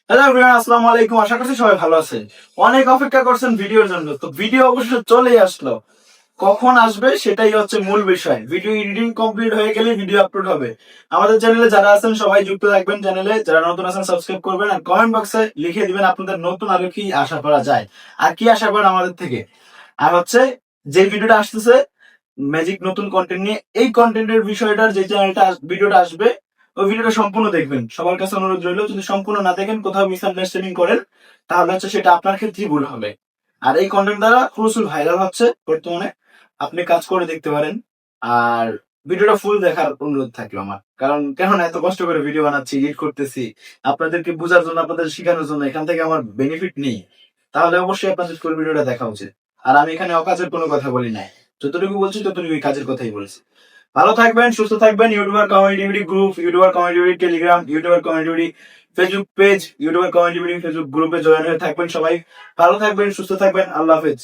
Hello everyone, আসসালামু আলাইকুম। আশা করছি সবাই ভালো আছে। অনেক অপেক্ষা করছেন ভিডিওর জন্য, তো ভিডিও অবশ্য চলেই আসলো। কখন আসবে সেটাই হচ্ছে মূল বিষয়। ভিডিও এডিটিং কমপ্লিট হয়ে গেলে ভিডিও আপলোড হবে। আমাদের চ্যানেলে যারা আছেন সবাই যুক্ত থাকবেন, চ্যানেলে যারা নতুন আছেন সাবস্ক্রাইব করবেন, আর কমেন্ট বক্সে লিখে দিবেন আপনাদের নতুন আরো কি আশা করা যায়, আর কি আশা করেন আমাদের থেকে। আর হচ্ছে যে ভিডিওটা আসতেছে ম্যাজিক নতুন কন্টেন্ট নিয়ে, এই কন্টেন্টের বিষয়টার যে চ্যানেলটা ভিডিওটা আসবে ওই ভিডিওটা সম্পূর্ণ দেখবেন। সবার কাছে অনুরোধ রইল, যদি সম্পূর্ণ না দেখেন, কোথাও মিসআন্ডারস্ট্যান্ডিং করেন, তাহলে হচ্ছে সেটা আপনার ক্ষেত্রেই ভুল হবে। আর এই কন্টেন্ট দ্বারা প্রচুর ভাইরাল হচ্ছে বর্তমানে, আপনি কাজ করে দেখতে পারেন। আর ভিডিওটা ফুল দেখার অনুরোধ থাকলো আমার, কারণ কেন এত কষ্ট করে ভিডিও বানাচ্ছি, এডিট করতেছি আপনাদেরকে বোঝার জন্য, আপনাদের শেখানোর জন্য। এখান থেকে আমার বেনিফিট নেই, তাহলে অবশ্যই আপনাদের ফুল ভিডিওটা দেখা উচিত। আর আমি এখানে অকাজের কোনো কথা বলি নাই, যতটুকু বলছি ততটুকু কাজের কথাই বলছি। ভালো থাকবেন, সুস্থ থাকবেন। YouTuber comedy group, YouTuber comedy Telegram, YouTuber comedy Facebook page, YouTuber comedy Facebook গ্রুপে জয়েন হয়ে থাকবেন সবাই। ভালো থাকবেন, সুস্থ থাকবেন। আল্লাহ হাফেজ।